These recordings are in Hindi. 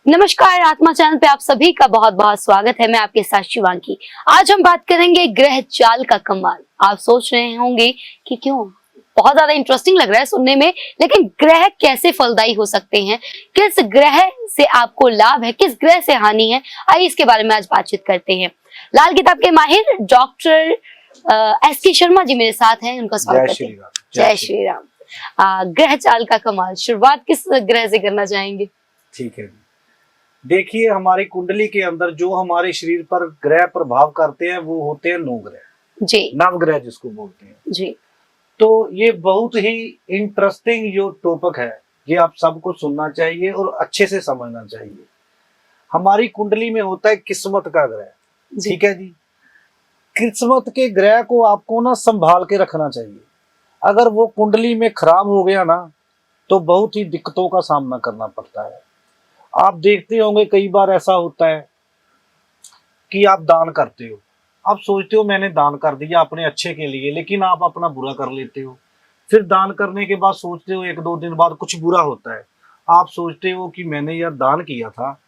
नमस्कार, आत्मा चैनल पे आप सभी का बहुत बहुत स्वागत है। मैं आपके साथ शिवांगी। आज हम बात करेंगे ग्रह चाल का कमाल। आप सोच रहे होंगे कि क्यों, बहुत ज्यादा इंटरेस्टिंग लग रहा है सुनने में, लेकिन ग्रह कैसे फलदायी हो सकते हैं, किस ग्रह से आपको लाभ है, किस ग्रह से हानि है, आइए इसके बारे में आज बातचीत करते हैं। लाल किताब के माहिर डॉक्टर S.K. शर्मा जी मेरे साथ हैं, उनका स्वागत करते हैं। जय श्री राम। ग्रह चाल का कमाल, शुरुआत किस ग्रह से करना चाहेंगे? ठीक है, देखिए हमारी कुंडली के अंदर जो हमारे शरीर पर ग्रह प्रभाव करते हैं वो होते हैं 9 ग्रह जी, नवग्रह जिसको बोलते हैं जी। तो ये बहुत ही इंटरेस्टिंग जो टॉपिक है, ये आप सबको सुनना चाहिए और अच्छे से समझना चाहिए। हमारी कुंडली में होता है किस्मत का ग्रह, ठीक है जी। किस्मत के ग्रह को आपको ना संभाल के रखना चाहिए। अगर वो कुंडली में खराब हो गया ना तो बहुत ही दिक्कतों का सामना करना पड़ता है। आप देखते होंगे कई बार ऐसा होता है कि आप दान करते हो, आप सोचते हो मैंने दान कर दिया अपने अच्छे के लिए, लेकिन आप अपना बुरा कर लेते हो। फिर दान करने के बाद सोचते हो 1-2 दिन बाद कुछ बुरा होता है, आप सोचते हो कि मैंने यार दान किया था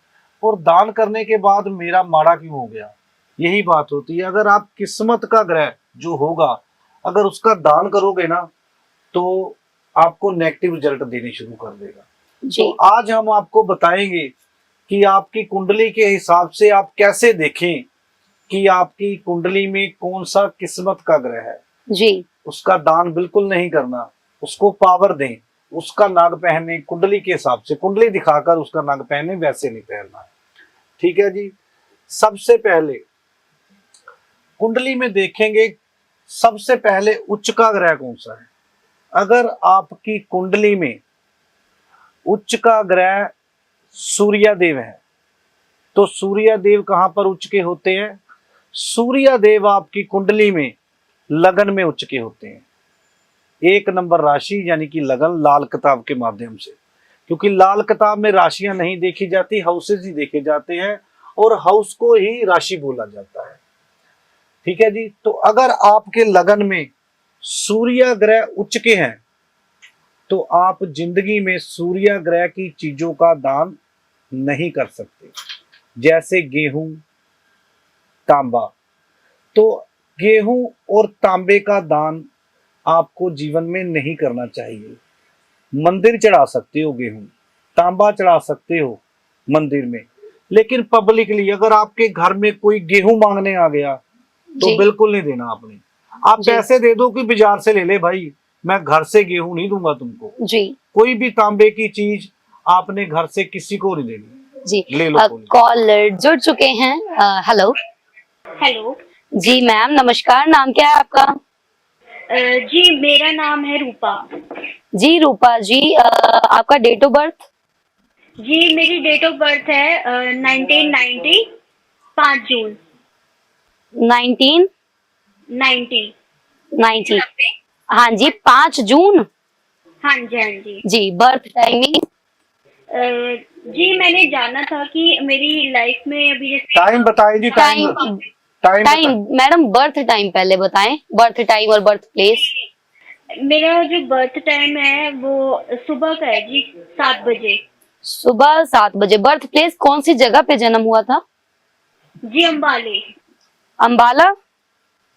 और दान करने के बाद मेरा माड़ा क्यों हो गया। यही बात होती है। अगर आप किस्मत का ग्रह जो होगा अगर उसका दान करोगे ना तो आपको नेगेटिव रिजल्ट देने शुरू कर देगा। तो आज हम आपको बताएंगे कि आपकी कुंडली के हिसाब से आप कैसे देखें कि आपकी कुंडली में कौन सा किस्मत का ग्रह है जी। उसका दान बिल्कुल नहीं करना, उसको पावर दें, उसका नाग पहने कुंडली के हिसाब से, कुंडली दिखाकर उसका नाग पहने, वैसे नहीं पहनना है, ठीक है जी। सबसे पहले कुंडली में देखेंगे, सबसे पहले उच्च का ग्रह कौन सा है। अगर आपकी कुंडली में उच्च का ग्रह सूर्य देव है तो सूर्य देव कहां पर उच्च के होते हैं? सूर्य देव आपकी कुंडली में लगन में उच्च के होते हैं। 1 नंबर राशि यानी कि लगन, लाल किताब के माध्यम से, क्योंकि लाल किताब में राशियां नहीं देखी जाती, हाउसेज ही देखे जाते हैं और हाउस को ही राशि बोला जाता है, ठीक है जी। तो अगर आपके लगन में सूर्य ग्रह उच्च के हैं तो आप जिंदगी में सूर्य ग्रह की चीजों का दान नहीं कर सकते, जैसे गेहूं, तांबा। तो गेहूं और तांबे का दान आपको जीवन में नहीं करना चाहिए। मंदिर चढ़ा सकते हो गेहूं, तांबा चढ़ा सकते हो मंदिर में, लेकिन पब्लिकली अगर आपके घर में कोई गेहूं मांगने आ गया तो बिल्कुल नहीं देना आपने। आप पैसे दे दो कि बाजार से ले ले भाई, मैं घर से गेहूं नहीं दूंगा तुमको जी। कोई भी तांबे की चीज आपने घर से किसी को नहीं देनी जी। ले लो। कॉलर जुड़ चुके हैं। हेलो हेलो जी मैम, नमस्कार। नाम क्या है आपका? जी मेरा नाम है रूपा। जी रूपा जी, आपका डेट ऑफ बर्थ? जी मेरी डेट ऑफ बर्थ है 1990 5 जून 1990। हाँ जी, 5 जून। हाँ जी, हाँ जी जी। Birth timing? जी मैंने जाना था कि मेरी लाइफ में अभी टाइम बताएं जी। टाइम मैडम, बर्थ टाइम पहले बताएं, बर्थ टाइम और बर्थ प्लेस। मेरा जो बर्थ टाइम है वो सुबह का है जी, 7 बजे। सुबह 7 बजे। बर्थ प्लेस कौन सी जगह पे जन्म हुआ था? जी अंबाले। अंबाला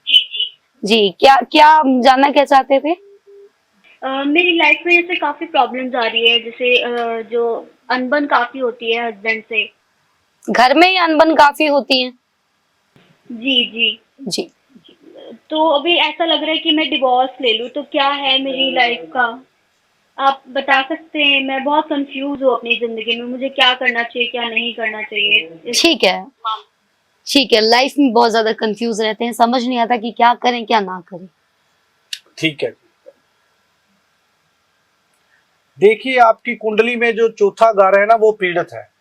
जी जी जी। क्या क्या जानना क्या चाहते थे? मेरी लाइफ में जैसे काफी प्रॉब्लम्स आ रही है, जैसे जो अनबन काफी होती है हस्बैंड से। घर में ही अनबन काफी होती है? जी जी जी। तो अभी ऐसा लग रहा है कि मैं डिवोर्स ले लूं, तो क्या है मेरी लाइफ का, आप बता सकते हैं? मैं बहुत कंफ्यूज हूँ अपनी जिंदगी में, मुझे क्या करना चाहिए क्या नहीं करना चाहिए। ठीक है, ठीक है। लाइफ में बहुत ज्यादा कंफ्यूज रहते हैं, समझ नहीं आता कि क्या करें क्या ना करें। ठीक है, देखिए आपकी कुंडली में जो चौथा घर है ना वो पीड़ित है,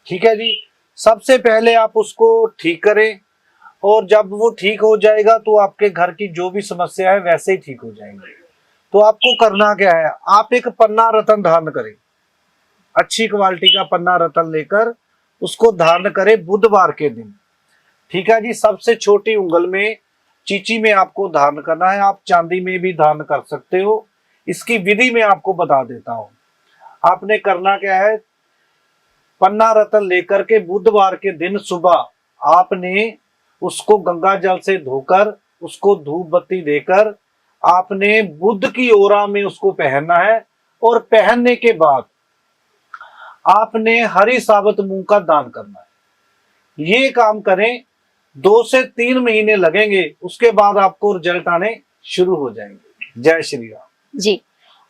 ठीक है जी। सबसे पहले आप उसको ठीक करें और जब वो ठीक हो जाएगा तो आपके घर की जो भी समस्या है वैसे ही ठीक हो जाएंगे। तो आपको करना क्या है, आप एक पन्ना रत्न धारण करें, अच्छी क्वालिटी का पन्ना रत्न लेकर उसको धारण करें बुधवार के दिन, ठीक है जी। सबसे छोटी उंगल में चीची में आपको धारण करना है, आप चांदी में भी धारण कर सकते हो। इसकी विधि मैं आपको बता देता हूं। आपने करना क्या है, पन्ना रत्न लेकर के बुधवार के दिन सुबह आपने उसको गंगा जल से धोकर उसको धूप बत्ती देकर आपने बुध की ओरा में उसको पहनना है। और पहनने के बाद आपने हरी साबुत मूंग का दान करना है। ये काम करें, 2 से 3 महीने लगेंगे, उसके बाद आपको रिजल्ट आने शुरू हो जाएंगे। जय श्री राम जी।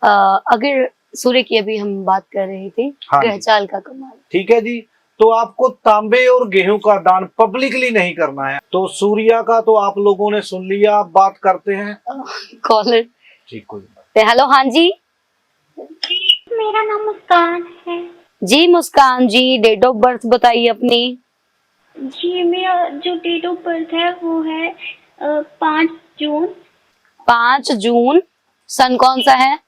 अगर सूर्य की अभी हम बात कर रहे थे, हाँ जी। ग्रह चाल का कमाल। ठीक है जी। तो आपको तांबे और गेहूं का दान पब्लिकली नहीं करना है। तो सूर्या का तो आप लोगों ने सुन लिया, आप बात करते हैं। कॉलर ठीक, कोई बात। हेलो, हाँ जी। मेरा नाम मुस्कान है जी मुस्कान जी, डेट ऑफ बर्थ बताइए अपनी। जी। मेरा जो डेट ऑफ बर्थ है वो है 5 जून। 5 जून। सन कौन सा है?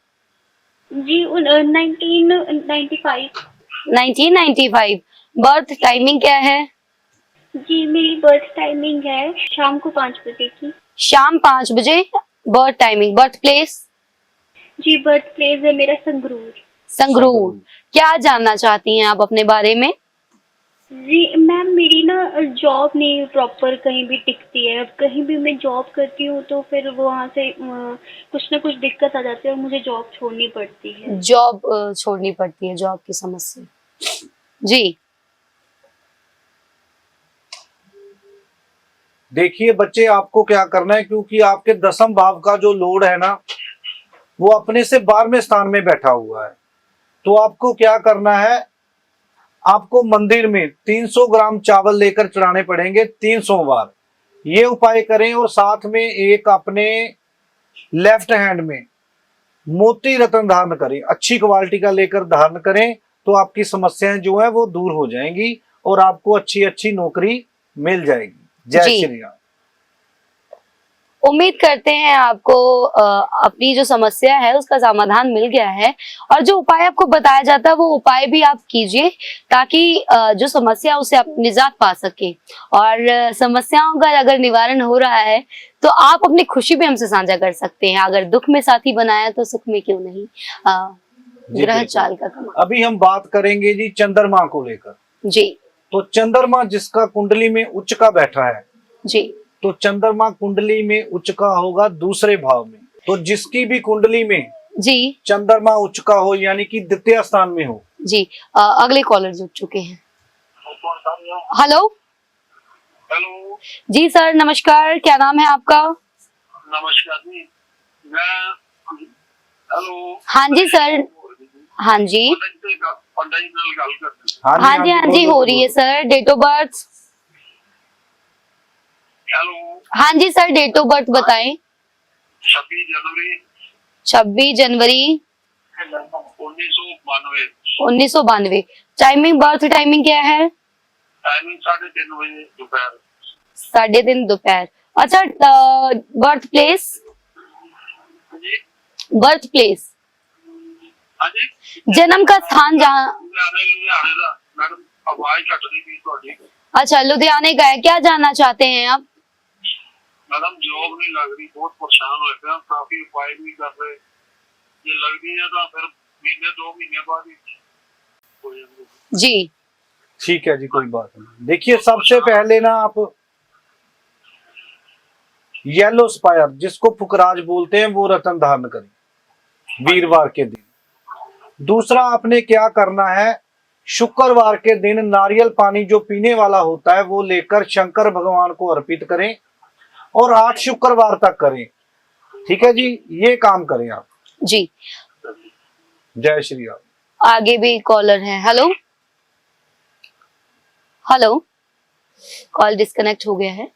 जी 1995। 1995। बर्थ टाइमिंग क्या है? जी मेरी बर्थ टाइमिंग है शाम को 5 बजे की। शाम 5 बजे बर्थ टाइमिंग। Birth place? जी बर्थ प्लेस है मेरा संगरूर। संगरूर। क्या जानना चाहती हैं आप अपने बारे में? जी मैम, मेरी ना जॉब नहीं प्रॉपर कहीं भी टिकती है। अब कहीं भी मैं जॉब करती हूँ तो फिर वहाँ से कुछ ना कुछ दिक्कत आ जाती है और मुझे जॉब छोड़नी पड़ती है। जॉब छोड़नी पड़ती है, जॉब की समस्या। जी। देखिए बच्चे, आपको क्या करना है, क्योंकि आपके 10वें भाव का जो लोड है ना, वो अपने से 12वें स्थान में बैठा हुआ है। तो आपको क्या करना है, आपको मंदिर में 300 ग्राम चावल लेकर चढ़ाने पड़ेंगे 3 सोमवार। ये उपाय करें। और साथ में एक अपने लेफ्ट हैंड में मोती रत्न धारण करें, अच्छी क्वालिटी का लेकर धारण करें, तो आपकी समस्याएं जो है वो दूर हो जाएंगी और आपको अच्छी अच्छी नौकरी मिल जाएगी। जय जी। श्री राम। उम्मीद करते हैं आपको अपनी जो समस्या है उसका समाधान मिल गया है, और जो उपाय आपको बताया जाता है वो उपाय भी आप कीजिए, ताकि जो समस्या उससे आप निजात पा सके। और समस्याओं का अगर निवारण हो रहा है तो आप अपनी खुशी भी हमसे साझा कर सकते हैं। अगर दुख में साथी बनाया तो सुख में क्यों नहीं। ग्रह बिल्कुल। चाल का कमाल। अभी हम बात करेंगे जी चंद्रमा को लेकर। जी तो चंद्रमा जिसका कुंडली में उच्च का बैठा है, जी तो चंद्रमा कुंडली में उच्च का होगा 2 भाव में। तो जिसकी भी कुंडली में जी चंद्रमा उच्च का हो, यानी कि द्वितीय स्थान में हो। जी। अगले कॉलर जुड़ चुके हैं। हेलो। हेलो। जी सर नमस्कार, क्या नाम है आपका? नमस्कार जी। मैं हेलो। हाँ जी सर। हाँ जी। हाँ जी हाँ जी, हो रही है sir. Date of birth? Hello. हाँ जी सर, डेट ऑफ बर्थ बताएं। 26 जनवरी 26 जनवरी 1992। 1992। टाइमिंग, बर्थ टाइमिंग क्या है? टाइमिंग 3:30 बजे दोपहर। 3:30 दोपहर। अच्छा, बर्थ प्लेस? जी। बर्थ प्लेस, हाँ जी। जन्म का स्थान जहाँ। लुधियाने का मैडम, आवाज कट रही थी थोड़ी। अच्छा, लुधियाने का है। क्या जानना चाहते हैं आप? मैडम जॉब नहीं लग रही, बहुत परेशान हो गए, काफी उपाय भी कर रहे, ये लग रही है तो फिर महीने 2 महीने बाद ही हो जाएंगे। जी ठीक है जी, कोई बात नहीं। देखिए सबसे पहले ना आप येलो स्पायर, जिसको फुकराज बोलते हैं, वो रत्न धारण करें वीरवार के दिन। दूसरा आपने क्या करना है, शुक्रवार के दिन नारियल पानी जो पीने वाला होता है वो लेकर शंकर भगवान को अर्पित करें और 8 शुक्रवार तक करें। ठीक है जी, ये काम करें आप। जी। जय श्री राम। आगे भी कॉलर है। Hello hello. कॉल डिस्कनेक्ट हो गया है।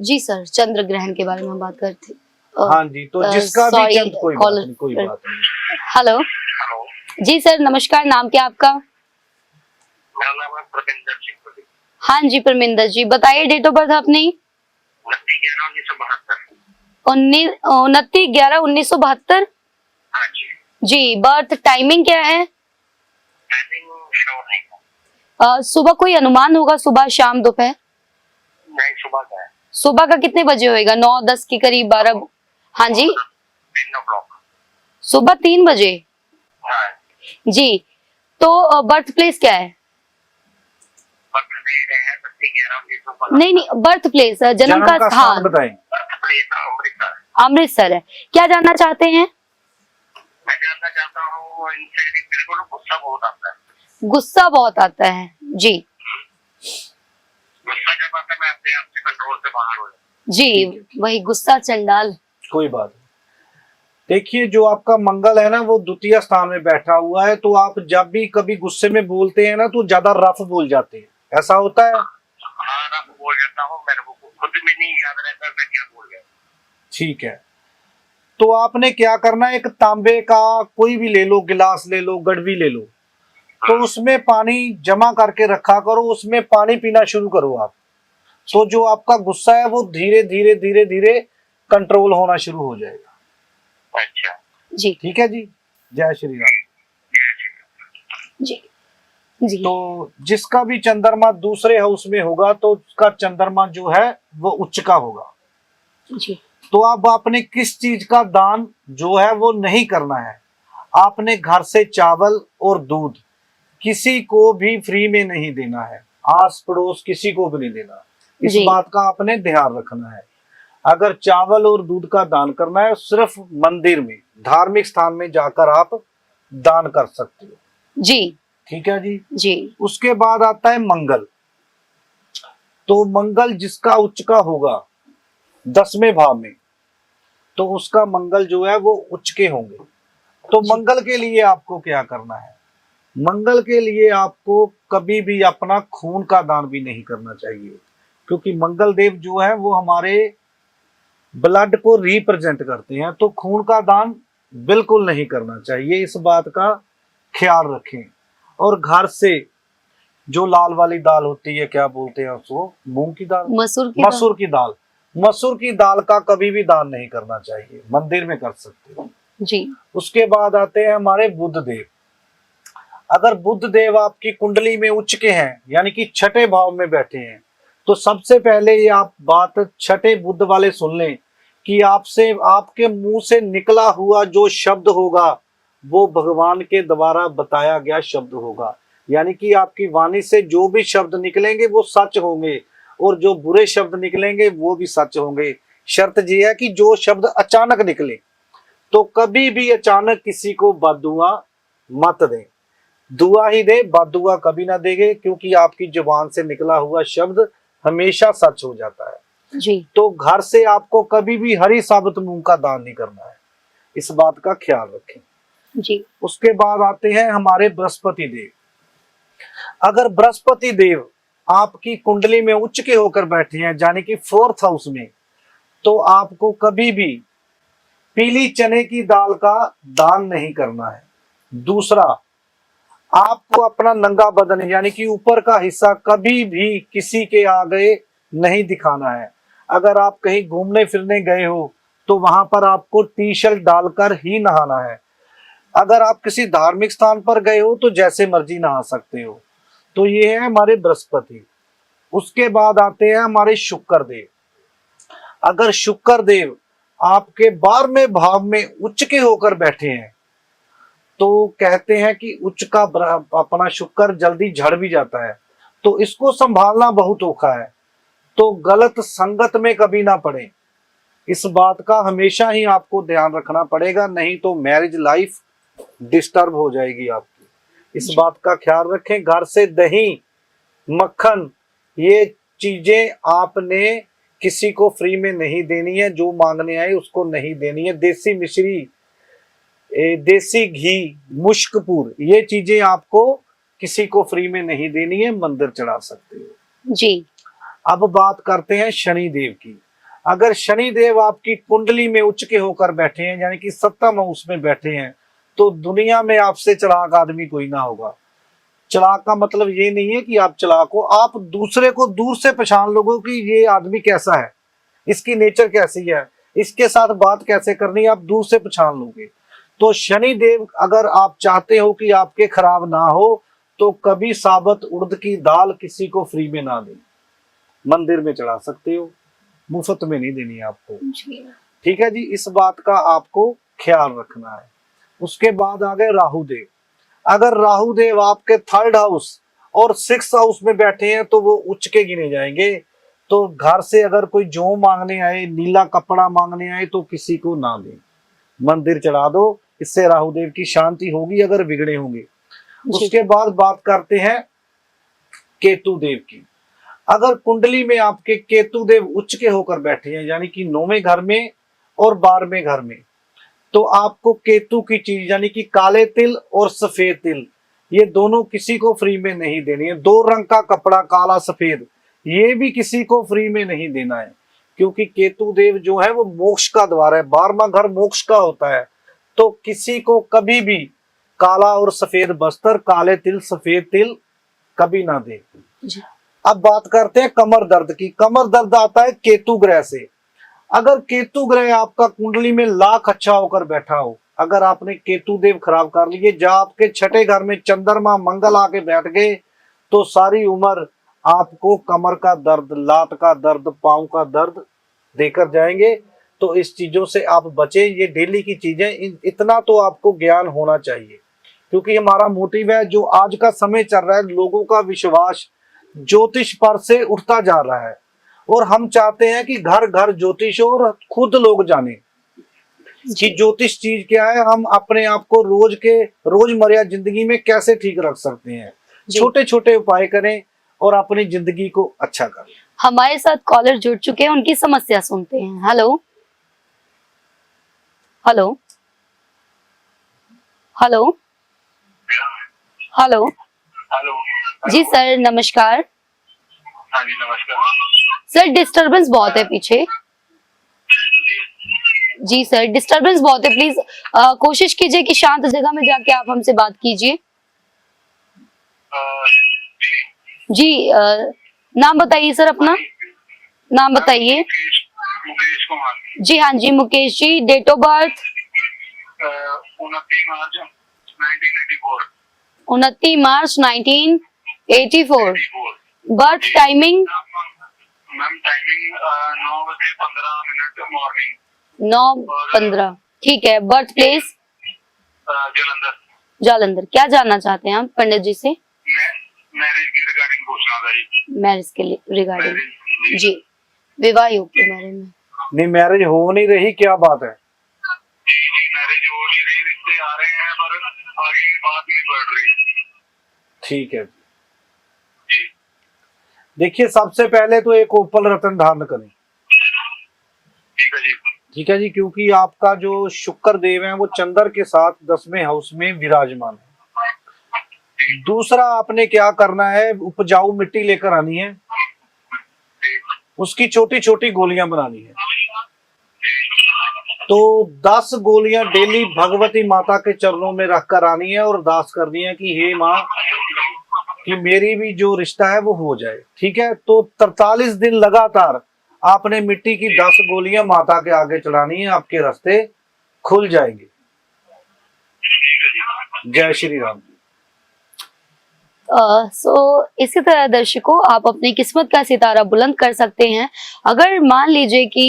जी सर, चंद्र ग्रहण के बारे में हम बात करते। हाँ जी, तो जिसका भी sorry, चंद, कोई बात नहीं, कोई बात नहीं। हेलो। जी सर नमस्कार, नाम क्या आपका? मेरा नाम है प्रविंदर सिंह। हाँ जी परमिंदर जी, बताइए डेट ऑफ बर्थ अपनी। 29/11/1972। हाँ जी। जी, बर्थ टाइमिंग क्या है? टाइमिंग श्योर नहीं है। सुबह कोई अनुमान होगा, सुबह शाम दोपहर? नहीं, सुबह का है। सुबह का कितने बजे होएगा? 9-10 के करीब, 12? हाँ जी, 3 o'clock। सुबह 3 बजे। हाँ। जी, तो बर्थ प्लेस क्या है? दे रहे हैं 11 नहीं नहीं, बर्थ प्लेस, जन्म का स्थान बताएं। अमृतसर। अमृतसर है। क्या जानना चाहते हैं? मैं जानना चाहता हूँ, इनसे मेरे को गुस्सा बहुत आता है। गुस्सा बहुत आता है जी। गुस्सा जब आता है मैं अपने आप से कंट्रोल से बाहर हो जाता जी, वही गुस्सा चंडाल। कोई बात नहीं। देखिए, जो आपका मंगल है ना, वो द्वितीय स्थान में बैठा हुआ है, तो आप जब भी कभी गुस्से में बोलते हैं ना, तो ज्यादा रफ बोल जाते हैं, ऐसा होता है? हाँ, रफ बोल जाता हूँ, मेरे को खुद भी नहीं याद रहता मैं क्या बोल गया। ठीक है, तो आपने क्या करना है, एक तांबे का कोई भी ले लो, गिलास ले लो, गड़वी ले लो, तो उसमें पानी जमा करके रखा करो, उसमें पानी पीना शुरू करो आप। तो जो आपका गुस्सा है वो धीरे धीरे धीरे धीरे कंट्रोल होना शुरू हो जाएगा। अच्छा जी ठीक है जी, जय श्री राम। जी जी। तो जिसका भी चंद्रमा दूसरे हाउस में होगा तो उसका चंद्रमा जो है वो उच्च का होगा। जी तो अब आपने किस चीज का दान जो है वो नहीं करना है, आपने घर से चावल और दूध किसी को भी फ्री में नहीं देना है, आस पड़ोस किसी को भी नहीं देना, इस जी। बात का आपने ध्यान रखना है। अगर चावल और दूध का दान करना है, सिर्फ मंदिर में, धार्मिक स्थान में जाकर आप दान कर सकते हो। जी ठीक है जी। जी। उसके बाद आता है मंगल। तो मंगल जिसका उच्च का होगा 10वें भाव में, तो उसका मंगल जो है वो उच्च के होंगे। तो मंगल के लिए आपको क्या करना है, मंगल के लिए आपको कभी भी अपना खून का दान भी नहीं करना चाहिए, क्योंकि मंगल देव जो है वो हमारे ब्लड को रिप्रेजेंट करते हैं, तो खून का दान बिल्कुल नहीं करना चाहिए, इस बात का ख्याल रखें। और घर से जो लाल वाली दाल होती है, क्या बोलते हैं उसको, मूंग की दाल, मसूर की दाल, मसूर की दाल का कभी भी दान नहीं करना चाहिए, मंदिर में कर सकते हो जी। उसके बाद आते हैं हमारे बुध देव। अगर बुध देव आपकी कुंडली में उच्च के हैं, यानी कि छठे भाव में बैठे हैं, तो सबसे पहले ये आप बात छठे बुध वाले सुन लें कि आपसे, आपके मुंह से निकला हुआ जो शब्द होगा वो भगवान के द्वारा बताया गया शब्द होगा, यानी कि आपकी वाणी से जो भी शब्द निकलेंगे वो सच होंगे, और जो बुरे शब्द निकलेंगे वो भी सच होंगे। शर्त ये है कि जो शब्द अचानक निकले, तो कभी भी अचानक किसी को बददुआ मत दें, दुआ ही दे, बददुआ कभी ना देंगे, क्योंकि आपकी जुबान से निकला हुआ शब्द हमेशा सच हो जाता है जी। तो घर से आपको कभी भी हरी साबुत मूंग का दान नहीं करना है, इस बात का ख्याल रखें जी। उसके बाद आते हैं हमारे बृहस्पति देव। अगर बृहस्पति देव आपकी कुंडली में उच्च के होकर बैठे हैं, यानी कि 4th हाउस में, तो आपको कभी भी पीली चने की दाल का दान नहीं करना है। दूसरा, आपको अपना नंगा बदन यानी कि ऊपर का हिस्सा कभी भी किसी के आगे नहीं दिखाना है। अगर आप कहीं घूमने फिरने गए हो तो वहां पर आपको टी शर्ट डालकर ही नहाना है। अगर आप किसी धार्मिक स्थान पर गए हो तो जैसे मर्जी नहा सकते हो। तो ये है हमारे बृहस्पति। उसके बाद आते हैं हमारे शुक्र देव। अगर शुक्र देव आपके 12वें भाव में उच्च के होकर बैठे हैं, तो कहते हैं कि उच्च का अपना शुक्र जल्दी झड़ भी जाता है, तो इसको संभालना बहुत औखा है, तो गलत संगत में कभी ना पड़े, इस बात का हमेशा ही आपको ध्यान रखना पड़ेगा, नहीं तो मैरिज लाइफ डिस्टर्ब हो जाएगी आपकी, इस बात का ख्याल रखें। घर से दही, मक्खन, ये चीजें आपने किसी को फ्री में नहीं देनी है, जो मांगने आए उसको नहीं देनी है। देसी मिश्री, देसी घी, मुश्कपुर, ये चीजें आपको किसी को फ्री में नहीं देनी है, मंदिर चढ़ा सकते हो जी। अब बात करते हैं शनि देव की। अगर शनि देव आपकी कुंडली में उच्च के होकर बैठे हैं, यानी कि 7th हाउस में बैठे हैं, तो दुनिया में आपसे चालाक आदमी कोई ना होगा। चालाक का मतलब ये नहीं है कि आप चालाक हो, आप दूसरे को दूर से पहचान लोगे कि ये आदमी कैसा है, इसकी नेचर कैसी है, इसके साथ बात कैसे करनी है, आप दूर से पहचान लोगे। तो शनि देव अगर आप चाहते हो कि आपके खराब ना हो, तो कभी साबुत उड़द की दाल किसी को फ्री में ना दें, मंदिर में चढ़ा सकते हो, मुफ्त में नहीं देनी आपको। ठीक है जी, इस बात का आपको ख्याल रखना है। उसके बाद आ गए राहु देव। अगर राहु देव आपके 3rd हाउस और 6 हाउस में बैठे हैं तो वो उच्च के गिने जाएंगे। तो घर से अगर कोई जौ मांगने आए, नीला कपड़ा मांगने आए तो किसी को ना दे, मंदिर चढ़ा दो, इससे राहुदेव की शांति होगी अगर बिगड़े होंगे। उसके बाद बात करते हैं केतु देव की। अगर कुंडली में आपके केतु देव उच्च के होकर बैठे हैं, यानी कि 9वें घर में और 12वें घर में, तो आपको केतु की चीज यानी कि काले तिल और सफेद तिल, ये दोनों किसी को फ्री में नहीं देनी है। 2 रंग का कपड़ा काला सफेद, ये भी किसी को फ्री में नहीं देना है, क्योंकि केतु देव जो है वो मोक्ष का द्वार है, 12वां घर मोक्ष का होता है। तो किसी को कभी भी काला और सफेद वस्त्र, काले तिल सफेद तिल कभी ना दे। अब बात करते हैं कमर दर्द की। कमर दर्द आता है केतु ग्रह से। अगर केतु ग्रह आपका कुंडली में लाख अच्छा होकर बैठा हो, अगर आपने केतु देव खराब कर लिए, जब आपके 6ठे घर में चंद्रमा मंगल आके बैठ गए, तो सारी उम्र आपको कमर का दर्द, लात का दर्द, पांव का दर्द देकर जाएंगे। तो इस चीजों से आप बचें, ये डेली की चीजें, इतना तो आपको ज्ञान होना चाहिए, क्योंकि हमारा मोटिव है, जो आज का समय चल रहा है, लोगों का विश्वास ज्योतिष पर से उठता जा रहा है, और हम चाहते हैं कि घर घर ज्योतिष हो और खुद लोग जाने कि ज्योतिष चीज क्या है, हम अपने आप को रोजमर्रा जिंदगी में कैसे ठीक रख सकते हैं। छोटे छोटे उपाय करें और अपनी जिंदगी को अच्छा करें। हमारे साथ कॉलर जुड़ चुके हैं, उनकी समस्या सुनते हैं। Hello hello hello hello hello. जी सर नमस्कार। हाँ जी नमस्कार। सर डिस्टरबेंस बहुत है पीछे। जी सर डिस्टरबेंस बहुत है, प्लीज कोशिश कीजिए कि शांत जगह में जाके आप हमसे बात कीजिए। जी नाम बताइए सर, अपना नाम बताइए। मुकेश कुमार। जी हाँ जी Mukesh ji, date of birth 29 March 1984। 29 March 1984। Birth timing ma'am timing 9:15 morning. 9:15 ठीक है। Birth place Jalandhar. जालंधर। क्या जानना चाहते हैं आप पंडित जी से? मैरिज के रिगार्डिंग पूछना था जी। मैरिज के रिगार्डिंग जी, विवाह योग के बारे में। नहीं, मैरिज हो नहीं रही, क्या बात है? जी मैरिज हो नहीं रही, रिश्ते आ रहे हैं पर आगे की बात नहीं बढ़ रही। ठीक है जी। देखिए, सबसे पहले तो एक ओपल रतन धारण करें। ठीक है जी। ठीक है जी, क्योंकि आपका जो शुक्र देव है वो चंद्र के साथ 10वें हाउस में विराजमान है। दूसरा, आपने क्या करना है, उपजाऊ मिट्टी लेकर आनी है, उसकी छोटी छोटी गोलियां बनानी है। तो 10 गोलियां डेली भगवती माता के चरणों में रखकर आनी है और अरदास करनी है कि हे माँ, कि मेरी भी जो रिश्ता है वो हो जाए। ठीक है, तो 43 दिन लगातार आपने मिट्टी की 10 गोलियां माता के आगे चढ़ानी है, आपके रास्ते खुल जाएंगे। जय श्री राम। सो इसी तरह दर्शकों, आप अपनी किस्मत का सितारा बुलंद कर सकते हैं। अगर मान लीजिए कि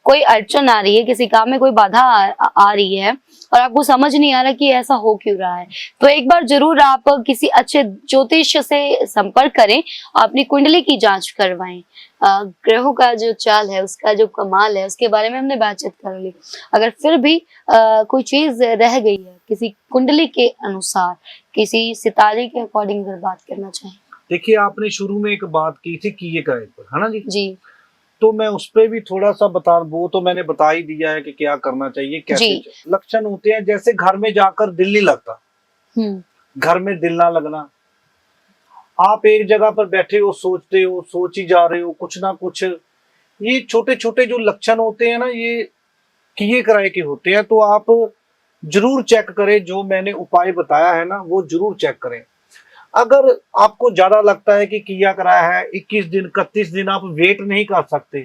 कोई अड़चन आ रही है, किसी काम में कोई बाधा आ रही है और आपको समझ नहीं आ रहा कि ऐसा हो क्यों रहा है, तो एक बार जरूर आप किसी अच्छे ज्योतिष से संपर्क करें, अपनी कुंडली की जांच करवाएं। ग्रहों का जो चाल है, उसका जो कमाल है, उसके बारे में हमने बातचीत कर ली। अगर फिर भी कोई चीज रह गई है किसी कुंडली के अनुसार, किसी सितारे के अकॉर्डिंग अगर बात करना चाहें। देखिए, आपने शुरू में एक बात की थी किए का एक पर, है ना जी? जी। तो मैं उस पर भी थोड़ा सा वो तो मैंने बता ही दिया है कि क्या करना चाहिए, कैसे। लक्षण होते हैं जैसे घर में जाकर दिल नहीं लगता, घर में दिल ना लगना, आप एक जगह पर बैठे हो, सोचते हो, सोच ही जा रहे हो कुछ ना कुछ, ये छोटे छोटे जो लक्षण होते हैं ना, ये किए कराए के होते हैं। तो आप जरूर चेक करें, जो मैंने उपाय बताया है ना वो जरूर चेक करें। अगर आपको ज्यादा लगता है कि किया कराया है 21 दिन 31 दिन आप वेट नहीं कर सकते,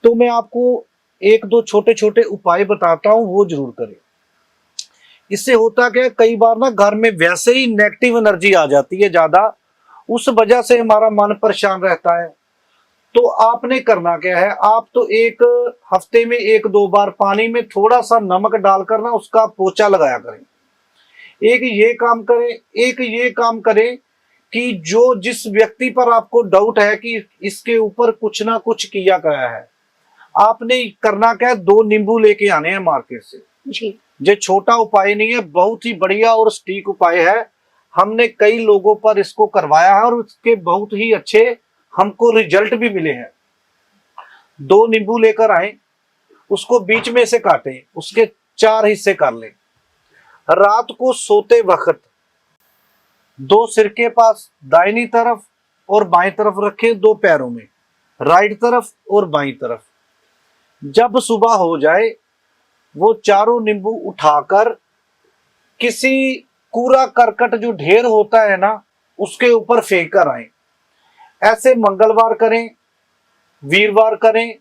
तो मैं आपको 1-2 छोटे छोटे उपाय बताता हूं, वो जरूर करें। इससे होता क्या है, कई बार ना घर में वैसे ही नेगेटिव एनर्जी आ जाती है ज्यादा, उस वजह से हमारा मन परेशान रहता है। तो आपने करना क्या है, आप तो एक हफ्ते में 1-2 बार पानी में थोड़ा सा नमक डालकर ना उसका पोछा लगाया करें। एक ये काम करें, एक ये काम करें कि जो जिस व्यक्ति पर आपको डाउट है कि इसके ऊपर कुछ ना कुछ किया गया है, आपने करना क्या है, 2 नींबू लेके आने हैं मार्केट से जी। ये छोटा उपाय नहीं है, बहुत ही बढ़िया और सटीक उपाय है। हमने कई लोगों पर इसको करवाया है और उसके बहुत ही अच्छे हमको रिजल्ट भी मिले हैं। 2 नींबू लेकर आए, उसको बीच में से काटें, उसके 4 हिस्से कर लें। रात को सोते वक्त 2 सिरके पास दाहिनी तरफ और बाएं तरफ रखें, 2 पैरों में, राइट तरफ और बाईं तरफ। जब सुबह हो जाए वो चारों नींबू उठाकर किसी कूड़ा करकट जो ढेर होता है ना, उसके ऊपर फेंक कर आए। ऐसे मंगलवार करें, वीरवार करें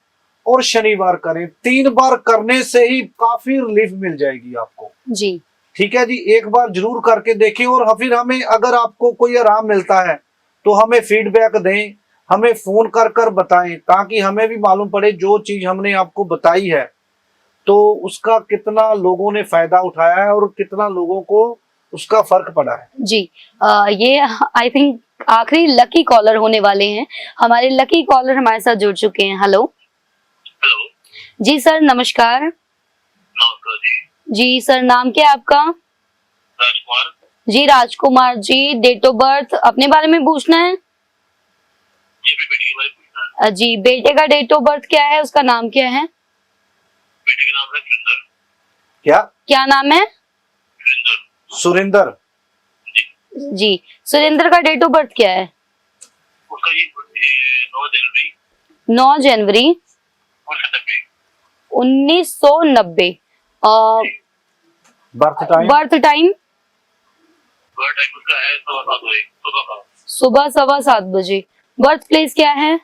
और शनिवार करें। 3 बार करने से ही काफी रिलीफ मिल जाएगी आपको। जी। ठीक है जी, एक बार जरूर करके देखें और फिर हमें, अगर आपको कोई आराम मिलता है तो हमें फीडबैक दें, हमें फोन कर कर बताएं, ताकि हमें भी मालूम पड़े जो चीज हमने आपको बताई है तो उसका कितना लोगों ने फायदा उठाया है और कितना लोगों को उसका फर्क पड़ा है। जी। ये आई थिंक आखिरी लकी कॉलर होने वाले हैं। हमारे लकी कॉलर हमारे साथ जुड़ चुके हैं। हेलो। हेलो। जी सर, नमस्कार। नमस्कार जी। जी सर, नाम क्या है आपका? राजकुमार। जी Rajkumar ji, date of birth अपने बारे में पूछना है? ये भी बेटे के बारे में पूछना है। जी, बेटे का डेट ऑफ बर्थ क्या है, उसका नाम क्या है? बेटे का नाम है सुरेंद्र। क्या नाम है? सुरेंद्र। जी, सुरेंद्र का डेट ऑफ बर्थ क्या है? उसका ये 9 जनवरी 1990। Birth time? बर्थ टाइम उसका है 7:15 सुबह 7:15 बजे। बर्थ प्लेस क्या है?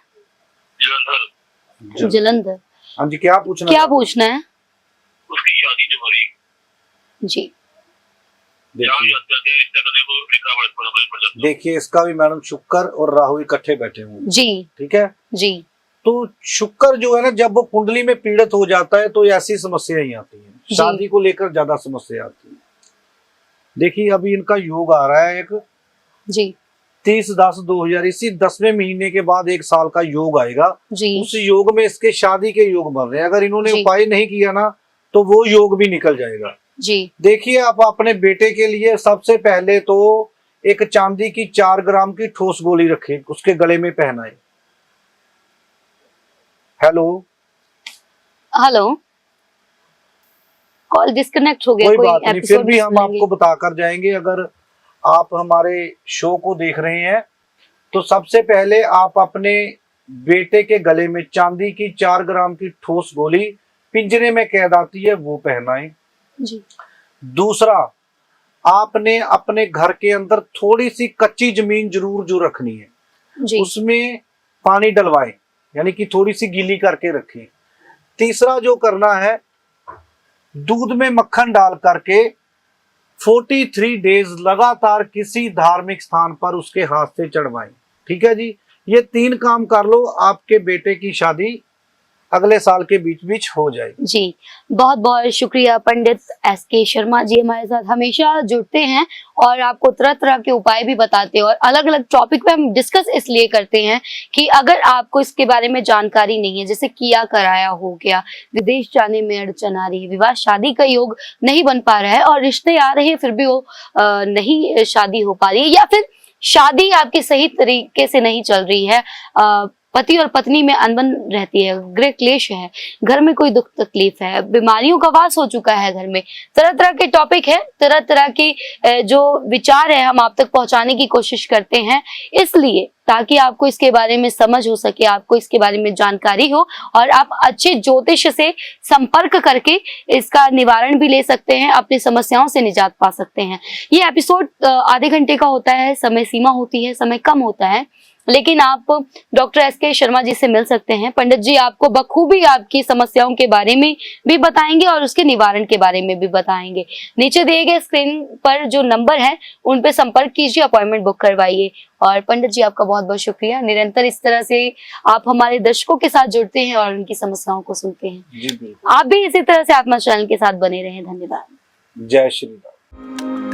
जलंधर। जलंधर। हाँ जी, क्या पूछना है? उसकी शादी जो हुई जी। देखिए, इसका भी मैडम शुक्र और राहु इकट्ठे बैठे हुए। जी। ठीक है जी। तो शुक्र जो है ना, जब वो कुंडली में पीड़ित हो जाता है तो ऐसी समस्या ही आती है, शादी को लेकर ज्यादा समस्या आती है। देखिए, अभी इनका योग आ रहा है एक जी 30/10/2000, इसी 10वें महीने के बाद 1 साल का योग आएगा। जी। उस योग में इसके शादी के योग बन रहे हैं। अगर इन्होंने जी। उपाय नहीं किया ना तो वो योग भी निकल जाएगा। जी। देखिए, आप अपने बेटे के लिए सबसे पहले तो एक चांदी की 4 ग्राम की ठोस गोली रखें, उसके गले में पहनाएं। हेलो। कॉल डिस्कनेक्ट हो गया। कोई बात नहीं, फिर भी हम मिस आपको बताकर जाएंगे। अगर आप हमारे शो को देख रहे हैं तो सबसे पहले आप अपने बेटे के गले में चांदी की 4 ग्राम की ठोस गोली पिंजरे में कैद आती है, वो पहनाएं। जी। दूसरा, आपने अपने घर के अंदर थोड़ी सी कच्ची जमीन जरूर जो रखनी है, जी। उसमें पानी डलवाएं, यानी कि थोड़ी सी गीली करके रखें। तीसरा जो करना है, दूध में मक्खन डाल करके 43 डेज लगातार किसी धार्मिक स्थान पर उसके हाथ से चढ़वाएं। ठीक है जी, ये 3 काम कर लो, आपके बेटे की शादी अगले साल के बीच बीच हो जाएगी। जी, बहुत बहुत शुक्रिया पंडित SK शर्मा जी, हमारे साथ हमेशा जुड़ते हैं और आपको तरह तरह के उपाय भी बताते हैं और अलग अलग टॉपिक पे हम डिस्कस इसलिए करते हैं कि अगर आपको इसके बारे में जानकारी नहीं है, जैसे किया कराया हो गया, विदेश जाने में अड़चन आ रही है, विवाह शादी का योग नहीं बन पा रहा है और रिश्ते आ रहे हैं फिर भी वो नहीं शादी हो पा रही है, या फिर शादी आपकी सही तरीके से नहीं चल रही है, पति और पत्नी में अनबन रहती है, गृह क्लेश है, घर में कोई दुख तकलीफ है, बीमारियों का वास हो चुका है घर में, तरह तरह के टॉपिक है, तरह तरह के जो विचार है हम आप तक पहुंचाने की कोशिश करते हैं, इसलिए ताकि आपको इसके बारे में समझ हो सके, आपको इसके बारे में जानकारी हो और आप अच्छे ज्योतिष से संपर्क करके इसका निवारण भी ले सकते हैं, अपनी समस्याओं से निजात पा सकते हैं। ये एपिसोड आधे घंटे का होता है, समय सीमा होती है, समय कम होता है, लेकिन आप डॉक्टर SK शर्मा जी से मिल सकते हैं। पंडित जी आपको बखूबी आपकी समस्याओं के बारे में भी बताएंगे और उसके निवारण के बारे में भी बताएंगे। नीचे दिए गए स्क्रीन पर जो नंबर है उन पे संपर्क कीजिए, अपॉइंटमेंट बुक करवाइए। और पंडित जी आपका बहुत बहुत शुक्रिया, निरंतर इस तरह से आप हमारे दर्शकों के साथ जुड़ते हैं और उनकी समस्याओं को सुनते हैं। जी बिल्कुल। आप भी इसी तरह से आत्मा चैनल के साथ बने रहें। धन्यवाद। जय श्री राम।